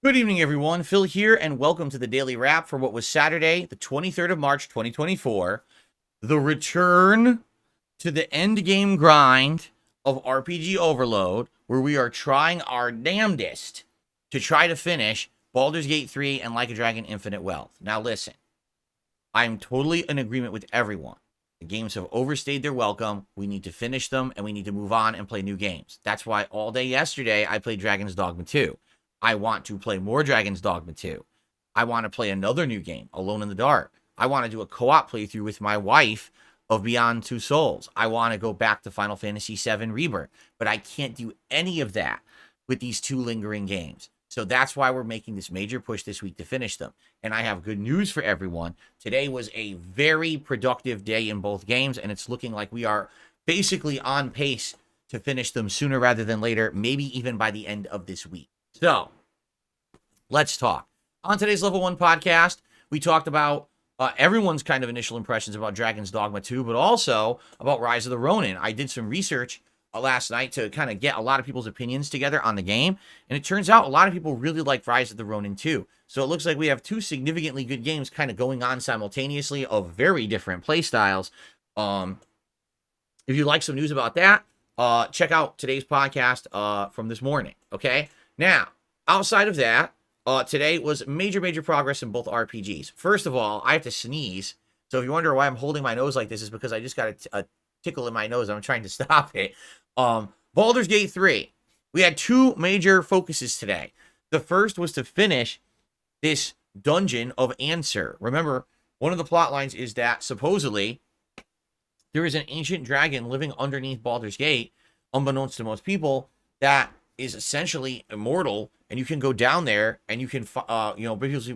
Good evening, everyone. Phil here, and welcome to the Daily Wrap for what was Saturday, the 23rd of March, 2024. The return to the end game grind of RPG Overload, where we are trying our damnedest to try to finish Baldur's Gate 3 and Like a Dragon Infinite Wealth. Now, listen, I'm totally in agreement with everyone. The games have overstayed their welcome. We need to finish them, and we need to move on and play new games. That's why all day yesterday I played Dragon's Dogma 2. I want to play more Dragon's Dogma 2. I want to play another new game, Alone in the Dark. I want to do a co-op playthrough with my wife of Beyond Two Souls. I want to go back to Final Fantasy VII Rebirth, but I can't do any of that with these two lingering games. So that's why we're making this major push this week to finish them. And I have good news for everyone. Today was a very productive day in both games, and it's looking like we are basically on pace to finish them sooner rather than later, maybe even by the end of this week. So, let's talk. On today's Level 1 podcast, we talked about everyone's kind of initial impressions about Dragon's Dogma 2, but also about Rise of the Ronin. I did some research last night to kind of get a lot of people's opinions together on the game, and it turns out a lot of people really like Rise of the Ronin 2. So it looks like we have two significantly good games kind of going on simultaneously of very different play styles. If you'd like some news about that, check out today's podcast from this morning, okay? Now, outside of that, today was major progress in both RPGs. First of all, I have to sneeze. So if you wonder why I'm holding my nose like this, is because I just got a tickle in my nose. I'm trying to stop it. Baldur's Gate 3. We had two major focuses today. The first was to finish this dungeon of Answer. Remember, one of the plot lines is that supposedly there is an ancient dragon living underneath Baldur's Gate, unbeknownst to most people, that is essentially immortal, and you can go down there and you can,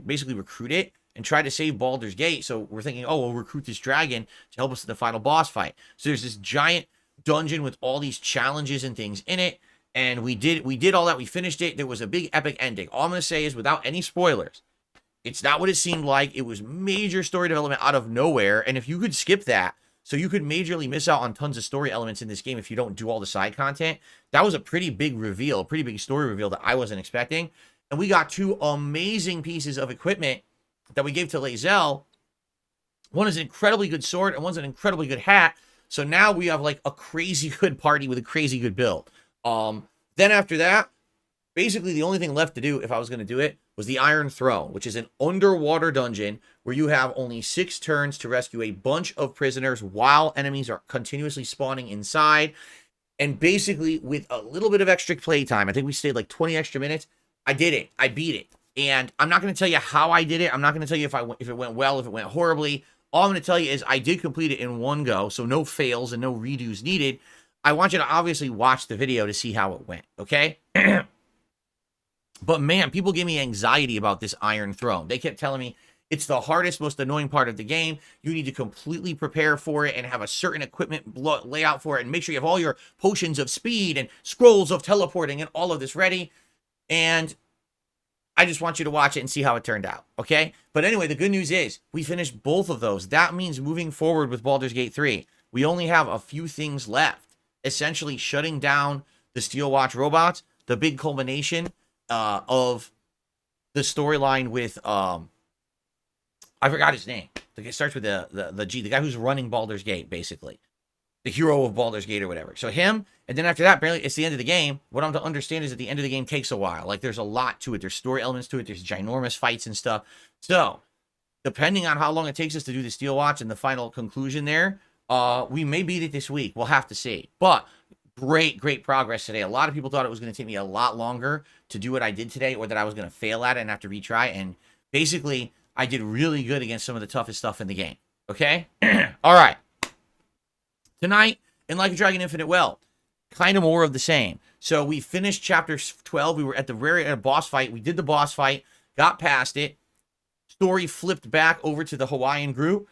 basically recruit it and try to save Baldur's Gate. So we're thinking, oh, we'll recruit this dragon to help us in the final boss fight. So there's this giant dungeon with all these challenges and things in it, and we did all that. We finished it. There was a big epic ending. All I'm going to say is, without any spoilers, it's not what it seemed like. It was major story development out of nowhere, and if you could skip that, so you could majorly miss out on tons of story elements in this game if you don't do all the side content. That was a pretty big reveal, a pretty big story reveal that I wasn't expecting. And we got two amazing pieces of equipment that we gave to Lae'zel. One is an incredibly good sword, and one's an incredibly good hat. So now we have like a crazy good party with a crazy good build. Then after that, basically the only thing left to do, if I was going to do it, was the Iron Throne, which is an underwater dungeon where you have only 6 turns to rescue a bunch of prisoners while enemies are continuously spawning inside. And basically, with a little bit of extra playtime, I think we stayed like 20 extra minutes, I did it. I beat it. And I'm not going to tell you how I did it. I'm not going to tell you if it went well, if it went horribly. All I'm going to tell you is I did complete it in one go, so no fails and no redos needed. I want you to obviously watch the video to see how it went, okay? But man, people gave me anxiety about this Iron Throne. They kept telling me it's the hardest, most annoying part of the game. You need to completely prepare for it and have a certain equipment layout for it, and make sure you have all your potions of speed and scrolls of teleporting and all of this ready. And I just want you to watch it and see how it turned out, okay? But anyway, the good news is we finished both of those. That means moving forward with Baldur's Gate 3, we only have a few things left. Essentially shutting down the Steel Watch robots, the big culmination of the storyline with I forgot his name. It starts with the G, the guy who's running Baldur's Gate, basically. The hero of Baldur's Gate or whatever. So him, and then after that, apparently it's the end of the game. What I'm to understand is that the end of the game takes a while. Like, there's a lot to it. There's story elements to it. There's ginormous fights and stuff. So, depending on how long it takes us to do the Steel Watch and the final conclusion there, we may beat it this week. We'll have to see. But great progress today. A lot of people thought it was going to take me a lot longer to do what I did today, or that I was going to fail at it and have to retry. And basically, I did really good against some of the toughest stuff in the game. Okay? All right. Tonight, in Like a Dragon Infinite Wealth, kind of more of the same. So we finished chapter 12. We were at the very end of boss fight. We did the boss fight, got past it. Story flipped back over to the Hawaiian group.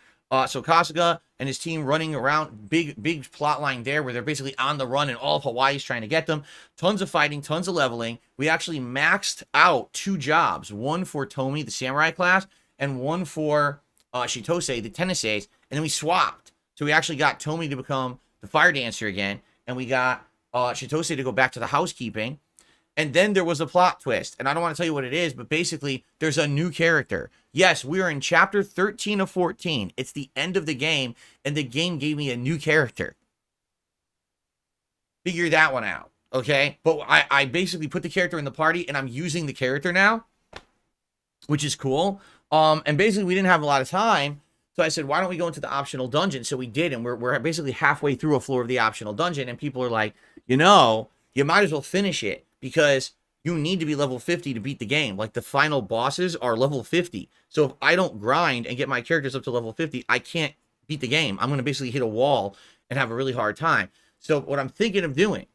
So Kasuga and his team running around, big plot line there where they're basically on the run and all of Hawaii's trying to get them. Tons of fighting, tons of leveling. We actually maxed out 2 jobs, one for Tomi, the samurai class, and one for Shitose, the Tennessee, and then we swapped. So we actually got Tomi to become the fire dancer again, and we got Shitose to go back to the housekeeping. And then there was a plot twist. And I don't want to tell you what it is, but basically, there's a new character. Yes, we are in chapter 13 of 14. It's the end of the game, and the game gave me a new character. Figure that one out, okay? But I basically put the character in the party, and I'm using the character now, which is cool. And basically, we didn't have a lot of time, so I said, why don't we go into the optional dungeon? So we did, and we're basically halfway through a floor of the optional dungeon, and people are like, you might as well finish it, because you need to be level 50 to beat the game. Like, the final bosses are level 50. So if I don't grind and get my characters up to level 50, I can't beat the game. I'm going to basically hit a wall and have a really hard time. So what I'm thinking of doing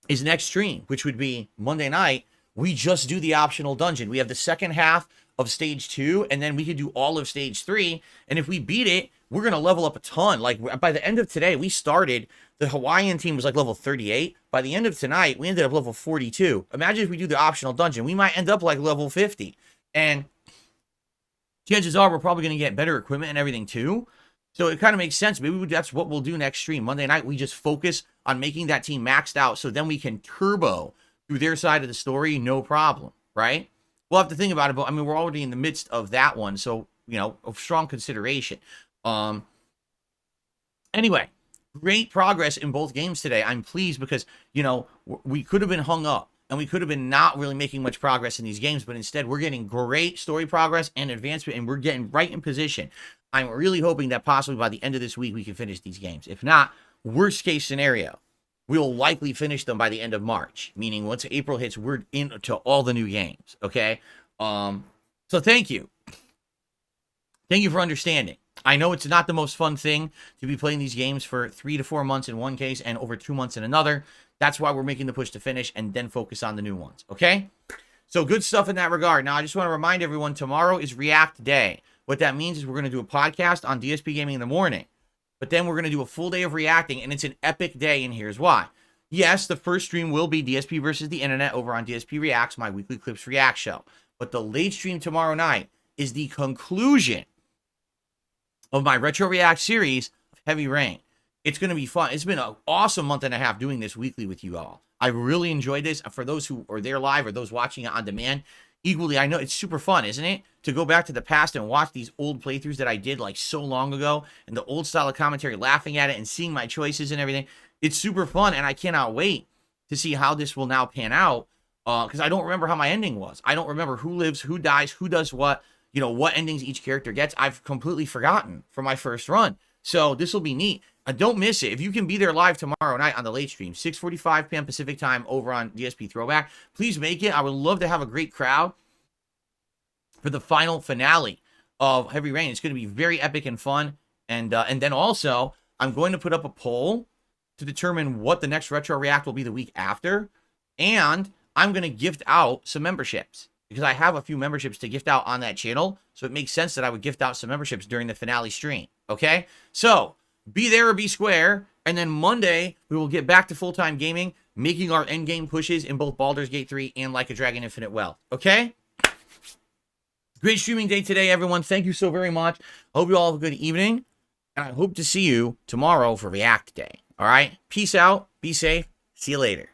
is next stream, which would be Monday night, we just do the optional dungeon. We have the second half of stage 2, and then we could do all of stage 3. And if we beat it, we're going to level up a ton. Like, by the end of today, we started, the Hawaiian team was like level 38. By the end of tonight, we ended up level 42. Imagine if we do the optional dungeon, we might end up like level 50. And chances are we're probably going to get better equipment and everything too. So it kind of makes sense. Maybe that's what we'll do next stream. Monday night, we just focus on making that team maxed out, so then we can turbo through their side of the story, no problem, right? We'll have to think about it, but I mean, we're already in the midst of that one, so, a strong consideration. Anyway, great progress in both games today. I'm pleased because, we could have been hung up, and we could have been not really making much progress in these games, but instead we're getting great story progress and advancement, and we're getting right in position. I'm really hoping that possibly by the end of this week we can finish these games. If not, worst case scenario, we'll likely finish them by the end of March, meaning once April hits, we're into all the new games, okay? So thank you. Thank you for understanding. I know it's not the most fun thing to be playing these games for 3 to 4 months in one case and over 2 months in another. That's why we're making the push to finish and then focus on the new ones, okay? So good stuff in that regard. Now, I just want to remind everyone, tomorrow is React Day. What that means is we're going to do a podcast on DSPGaming in the morning. But then we're going to do a full day of reacting, and it's an epic day, and here's why. Yes, the first stream will be DSP versus the internet over on DSP Reacts, my weekly Clips React show. But the late stream tomorrow night is the conclusion of my Retro React series of Heavy Rain. It's going to be fun. It's been an awesome month and a half doing this weekly with you all. I really enjoyed this. For those who are there live or those watching it on demand, equally, I know it's super fun, isn't it? To go back to the past and watch these old playthroughs that I did like so long ago, and the old style of commentary, laughing at it and seeing my choices and everything. It's super fun, and I cannot wait to see how this will now pan out, because I don't remember how my ending was. I don't remember who lives, who dies, who does what, what endings each character gets. I've completely forgotten from my first run. So this will be neat. Don't miss it. If you can be there live tomorrow night on the late stream, 6:45 p.m. Pacific time over on DSP Throwback, please make it. I would love to have a great crowd for the final finale of Heavy Rain. It's going to be very epic and fun. And then also, I'm going to put up a poll to determine what the next Retro React will be the week after. And I'm going to gift out some memberships, because I have a few memberships to gift out on that channel. So it makes sense that I would gift out some memberships during the finale stream. Okay? So be there or be square. And then Monday, we will get back to full-time gaming, making our endgame pushes in both Baldur's Gate 3 and Like a Dragon Infinite Wealth. Okay? Great streaming day today, everyone. Thank you so very much. I hope you all have a good evening. And I hope to see you tomorrow for React Day. All right? Peace out. Be safe. See you later.